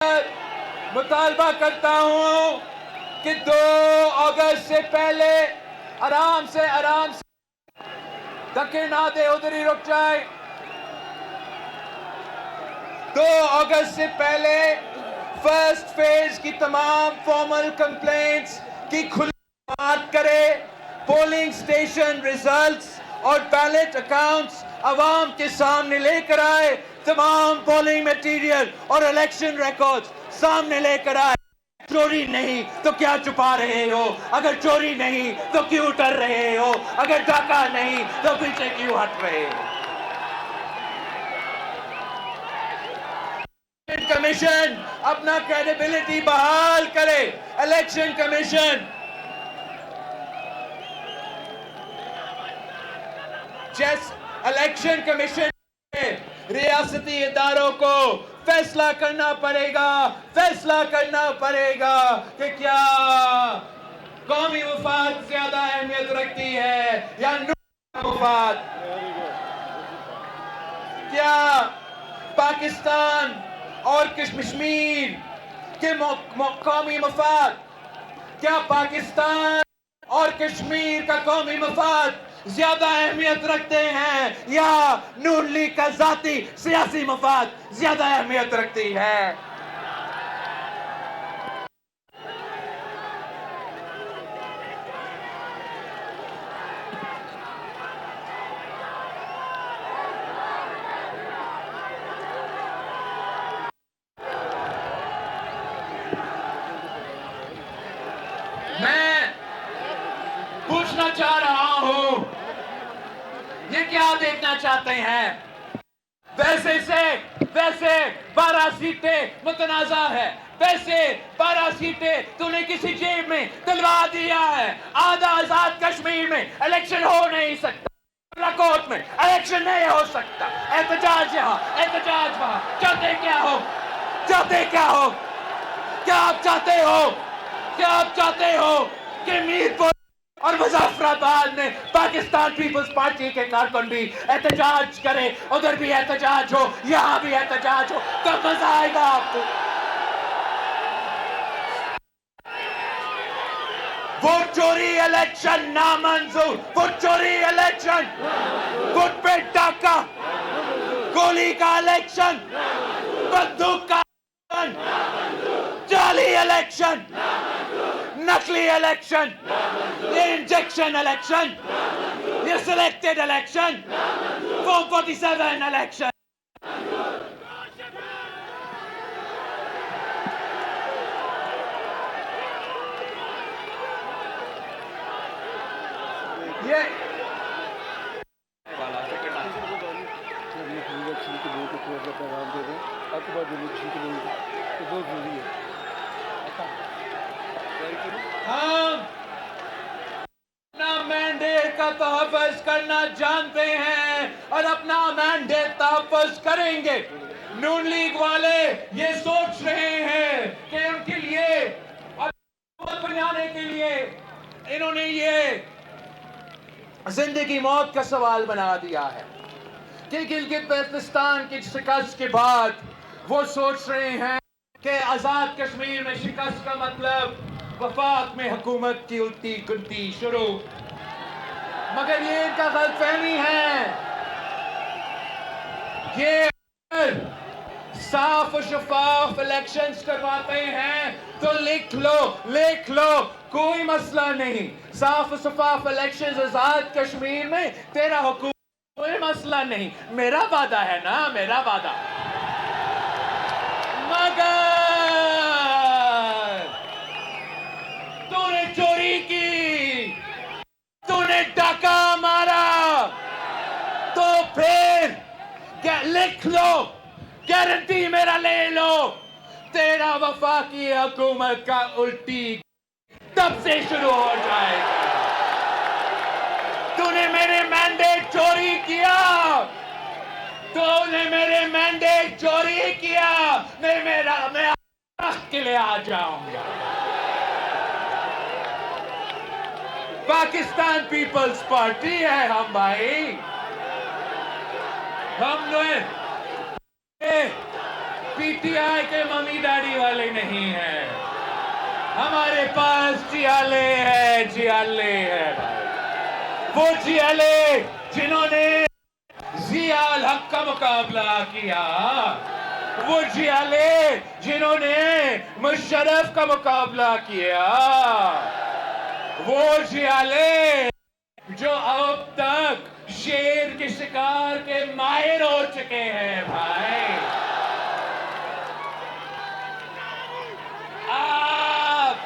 मुतालबा करता हूं कि 2 अगस्त से पहले आराम से धक्के ना दे, उधर ही रुक जाए। 2 अगस्त से पहले फर्स्ट फेज की तमाम फॉर्मल कंप्लेंट्स की खुली बात करे। पोलिंग स्टेशन रिजल्ट्स और बैलेट अकाउंट्स अवाम के सामने लेकर आए। तमाम पोलिंग मटेरियल और इलेक्शन रिकॉर्ड्स सामने लेकर आए। चोरी नहीं तो क्या छुपा रहे हो? अगर चोरी नहीं तो क्यों डर रहे हो? अगर डाका नहीं तो पीछे क्यों हट रहे हो? कमीशन अपना क्रेडिबिलिटी बहाल करे। इलेक्शन कमीशन इलेक्शन कमीशन रियासती इदारों को फैसला करना पड़ेगा कि क्या कौमी मुफाद ज्यादा अहमियत रखती है या मुफाद। क्या पाकिस्तान और कश्मीर के कौमी मफाद, क्या पाकिस्तान और कश्मीर का कौमी मफाद ज्यादा अहमियत रखते हैं या नून लीग का जाती सियासी मफाद ज्यादा अहमियत रखती है? मैं पूछना चाह रहा हूं, ये क्या देखना चाहते हैं? वैसे 12 सीटें मुतनाज़ा है। वैसे 12 सीटें तूने किसी जेब में दिलवा दिया है। आधा आजाद कश्मीर में इलेक्शन हो नहीं सकता, कोर्ट में इलेक्शन नहीं हो सकता। एहतजाज यहाँ, एहतजाज वहां। चाहते क्या हो? क्या आप चाहते हो कि मीरपुर और मुजफ्फराबाद में पाकिस्तान पीपल्स पार्टी के कारकुन भी एहतजाज करे? उधर भी एहतजाज हो, यहां भी एहतजाज हो, तो मजा आएगा आपको? वोट चोरी इलेक्शन नामंजूर। वोट चोरी इलेक्शन, वोट पे डाका, गोली का इलेक्शन, बंदूक का इलेक्शन, जाली इलेक्शन, नकली इलेक्शन, ये इंजेक्शन इलेक्शन, ये सिलेक्टेड इलेक्शन, 447 इलेक्शन। ये हम अपना मैंडेट का तहफ़्फ़ुज़ करना जानते हैं और अपना मैंडेट तहफ़्फ़ुज़ करेंगे। नून लीग वाले ये सोच रहे हैं कि उनके लिए और बनाने के लिए इन्होंने ये जिंदगी मौत का सवाल बना दिया है कि गिलगित बल्तिस्तान की शिकस्त के बाद वो सोच रहे हैं कि आजाद कश्मीर में शिकस्त का मतलब वफाक में हुकूमत की उल्टी गुनती शुरू। मगर ये इनका गलतफहमी है। ये साफ और शफाफ इलेक्शंस करवाते हैं तो लिख लो, कोई मसला नहीं। साफ और शफाफ इलेक्शंस आजाद कश्मीर में तेरा हुकूमत, कोई मसला नहीं। मेरा वादा है ना, मेरा वादा। मगर तूने चोरी की, तूने डाका मारा, तो फिर क्या लिख लो, गारंटी मेरा ले लो, तेरा वफाकी हुकूमत का उल्टी तब से शुरू हो जाएगा। तूने मेरे मैंडेट चोरी किया, मैं के लिए आ जाऊंगा। पाकिस्तान पीपल्स पार्टी है हम भाई। हमने पीटीआई के मम्मी डैडी वाले नहीं है, हमारे पास जियाले है, जियाले है भाई। वो जियाले जिन्होंने जियाल हक का मुकाबला किया, वो जियाले जिन्होंने मुशर्रफ का मुकाबला किया, वो जियाले जो अब तक शेर के शिकार के माहिर हो चुके हैं भाई। आप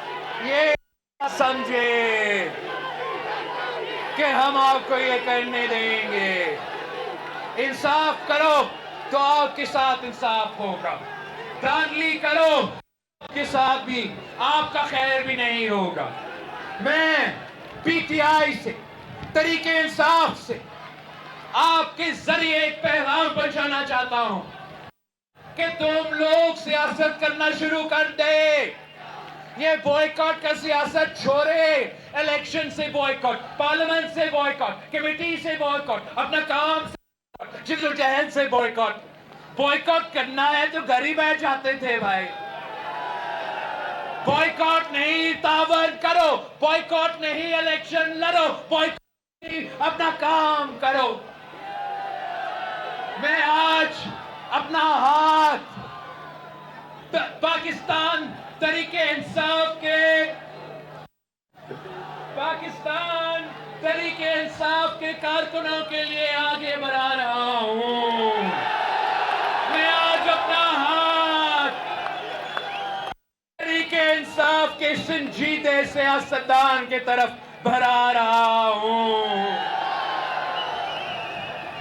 ये समझे कि हम आपको ये करने देंगे। इंसाफ करो तो आपके साथ इंसाफ होगा, धांधली करो के साथ भी आपका खैर भी नहीं होगा। मैं पीटीआई से, तरीके इंसाफ से आपके जरिए एक पैगाम पहुंचाना चाहता हूं कि तुम लोग सियासत करना शुरू कर दे। ये बॉयकॉट का सियासत छोड़े, इलेक्शन से बॉयकॉट, पार्लियामेंट से बॉयकॉट, कमेटी से बॉयकॉट, अपना काम से, जिद्दोजहद से बॉयकॉट। बॉयकॉट करना है तो घर ही बैठ जाते थे भाई। बॉयकॉट नहीं, तावन करो। बॉयकॉट नहीं, इलेक्शन लड़ो। बॉयकॉट नहीं, अपना काम करो। मैं आज अपना हाथ पाकिस्तान तरीके इंसाफ के कारकुनों के लिए आगे बढ़ा रहा हूं। मैं आज अपना हाथ तरीके इंसाफ के संजीदे सियासतदान की तरफ बढ़ा रहा हूं।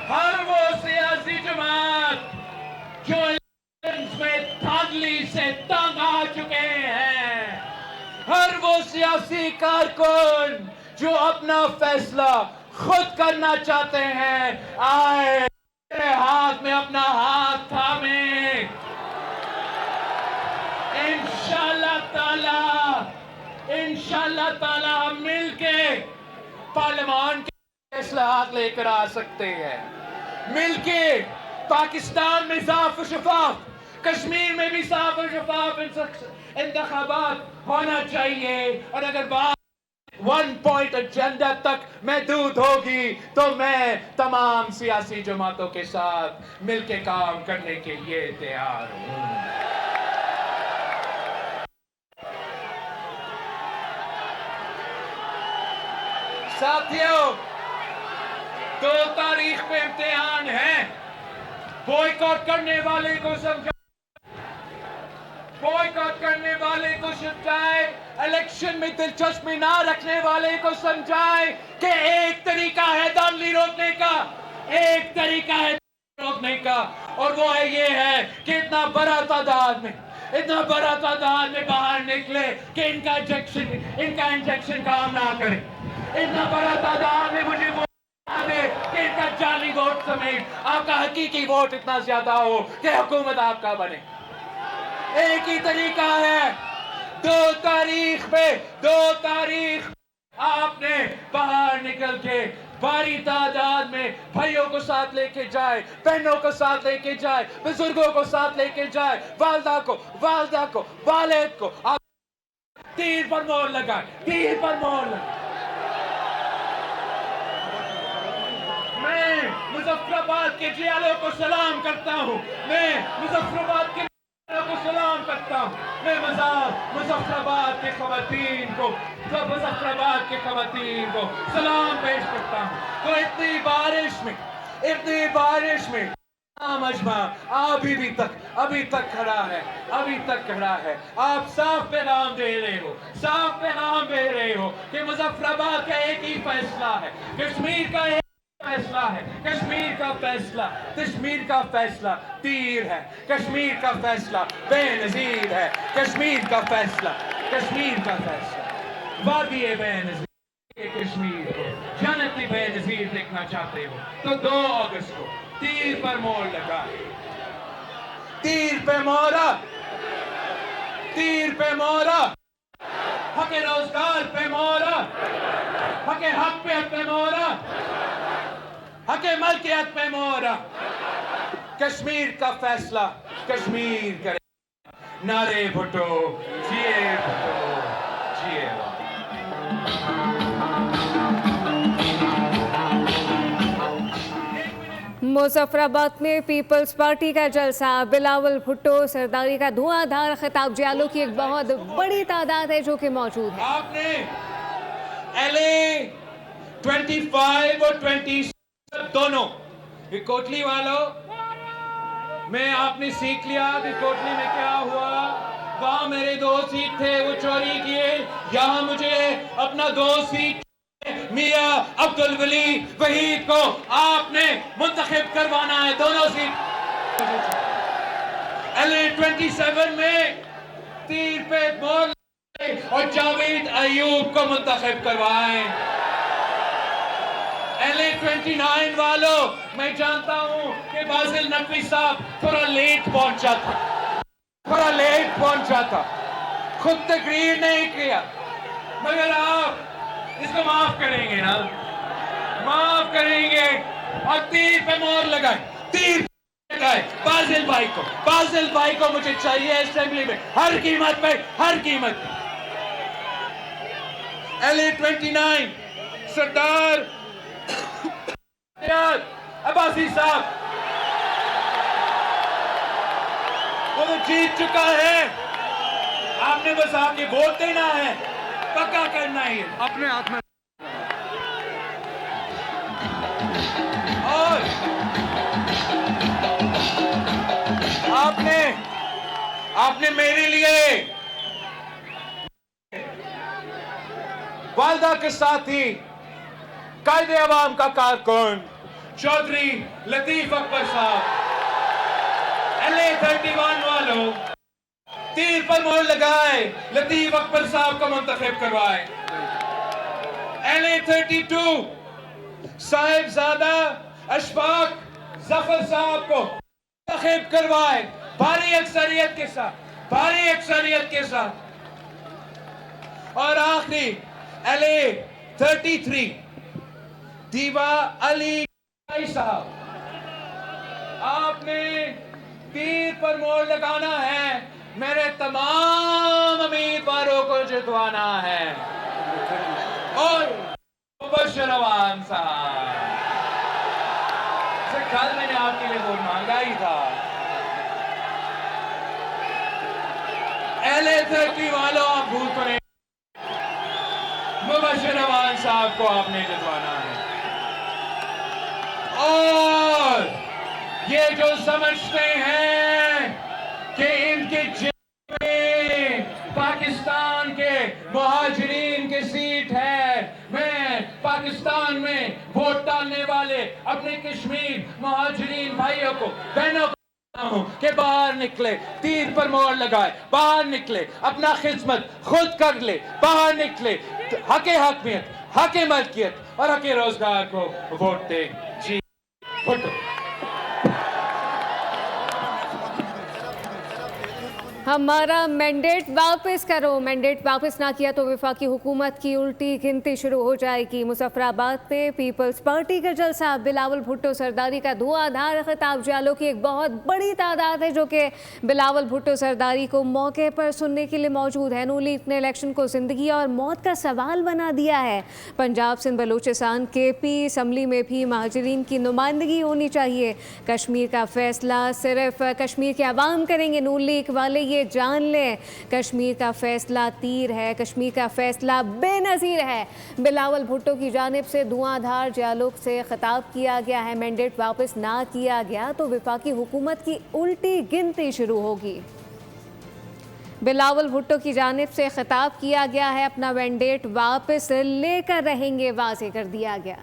हर वो सियासी जमात जो इलेक्शंस में धांधली से तंग आ चुके हैं, हर वो सियासी कारकुन जो अपना फैसला खुद करना चाहते हैं, आए मेरे हाथ में अपना हाथ थामे। इंशाल्लाह ताला हम मिलके पार्लियामान के फैसलात लेकर आ सकते हैं। मिलके पाकिस्तान में साफ और शफाफ, कश्मीर में भी साफ और शफाफ इंतखाबात होना चाहिए। और अगर बात 1 पॉइंट एजेंडा तक महदूद होगी तो मैं तमाम सियासी जमातों के साथ मिलके काम करने के लिए तैयार हूं। साथियों, 2 तारीख पे इम्तिहान है। बॉयकॉट करने वाले को समझाए, बॉयकॉट करने वाले को समझाए, इलेक्शन में दिलचस्पी ना रखने वाले को समझाए कि एक तरीका है धांधली रोकने का, एक तरीका है रोकने का, और वो है ये है कि इतना बड़ा तादाद में बाहर निकले कि इनका इंजेक्शन काम ना करे। इतना बड़ा तादाद में मुझे कि इनका जाली वोट समेत आपका हकीकी वोट इतना ज्यादा हो कि हुकूमत आपका बने। एक ही तरीका है, 2 तारीख आपने बाहर निकल के भारी तादाद में भाइयों को साथ लेके जाए, बहनों को साथ लेके जाए, बुजुर्गों को साथ लेके जाए, वालिदा को, वालिद को आप तीर पर मोहर लगाए। मैं मुजफ्फराबाद के जियालों को सलाम करता हूँ। मैं मुजफ्फराबाद के को सलाम करता हूँ। मैं मुजफ्फराबाद के खवातीन को सलाम पेश करता हूँ। तो इतनी बारिश में मजमा अभी तक खड़ा है। आप साफ पैगाम दे रहे हो कि मुजफ्फराबाद का एक ही फैसला है, कश्मीर का फैसला है। कश्मीर का फैसला तीर है, कश्मीर का फैसला बेनजीर है, कश्मीर का फैसला वादी बेनजीर। कश्मीर को जन्नती बेनजीर देखना चाहते हो तो 2 अगस्त को तीर पर मोहर लगाए। तीर पे मोहरा, हक रोजगार पे मोहरा, हक पे मोहरा, हक मलकियत पे मोहरा। कश्मीर का फैसला कश्मीर करे। नारे भुट्टो जिए, भुट्टो जिए। मुजफ्फराबाद में पीपल्स पार्टी का जलसा, बिलावल भुट्टो सरदारी का धुआंधार खिताब। जियालों की एक बहुत बड़ी तादाद है जो कि मौजूद है। आपने LA 25 और 20 दोनों कोटली वालों में आपने सीख लिया कि कोटली में क्या हुआ। वहां मेरे 2 सीट थे, वो चोरी किए। यहाँ मुझे अपना 2 सीट मियां अब्दुल वली वहीद को आपने मुंतखब करवाना है, दोनों सीट। LA 27 में तीर पे मोर और जावेद अयूब को मुंतखब करवाएं। LA 29 वालों, मैं जानता हूं कि बासिल नकवी साहब थोड़ा लेट पहुंचा था, खुद तकरीर नहीं किया, मगर आप इसको माफ करेंगे ना, माफ करेंगे और तीर पे मोहर लगाए, तीर लगाए बासिल भाई को मुझे चाहिए असेंबली में, हर कीमत पे, हर कीमत पे। LA 29 सरदार अब्बासी साहब, वो तो जीत चुका है, आपने बस आके वोट देना है, पक्का करना है अपने हाथ में। और आपने मेरे लिए वालदा के साथी कायदे अवाम का कारकुन चौधरी लतीफ अकबर साहब, LA 31 वालों, तीर पर मोहर लगाए, लतीफ अकबर साहब को मुंतखब करवाए। LA 32 साहिबजादा अशफाक जफर साहब को मुंतखब करवाए, भारी अक्सरियत के साथ। और आखिरी LA 33 दीवा अली साहब, आपने तीर पर मोहर लगाना है, मेरे तमाम उम्मीदवारों को जितवाना है। और बशरवान साहब, कल मैंने आपके लिए वोट मांगा ही था। LA 30 वालों, आप भूल करें, बशरवान साहब को आपने जितवाना है। और ये जो समझते हैं कि इनके जेब में पाकिस्तान के मुहाजिरीन की सीट है, मैं पाकिस्तान में वोट डालने वाले अपने कश्मीर मुहाजिरीन भाइयों को, बहनों को कि बाहर निकले, तीर पर मोहर लगाए, बाहर निकले, अपना खिदमत खुद कर ले, बाहर निकले, हके हकमियत, हके मलकियत और हके रोजगार को वोट दे। जी भुट्टो। हमारा मैंडेट वापस करो। मैंडेट वापस ना किया तो वफाकी हुकूमत की उल्टी गिनती शुरू हो जाएगी। मुजफ्फराबाद में पीपल्स पार्टी का जलसा, बिलावल भुट्टो सरदारी का धुआंधार खिताब। जियालों की एक बहुत बड़ी तादाद है जो कि बिलावल भुट्टो सरदारी को मौके पर सुनने के लिए मौजूद है। नून लीग ने इलेक्शन को जिंदगी और मौत का सवाल बना दिया है। पंजाब सिंध बलूचिस्तान KP असम्बली में भी महाजरीन की नुमाइंदगी होनी चाहिए। कश्मीर का फैसला सिर्फ कश्मीर के अवाम करेंगे। नून लीग वाले ये जान लें, कश्मीर का फैसला तीर है, कश्मीर का फैसला बेनज़ीर है। बिलावल भुट्टो की जानिब से धुआंधार जियालों से खिताब किया गया है। मैंडेट वापस ना किया गया तो वफाकी हुकूमत की उल्टी गिनती शुरू होगी। बिलावल भुट्टो की जानिब से खिताब किया गया है, अपना मैंडेट वापस लेकर रहेंगे, वाज़ेह कर दिया गया।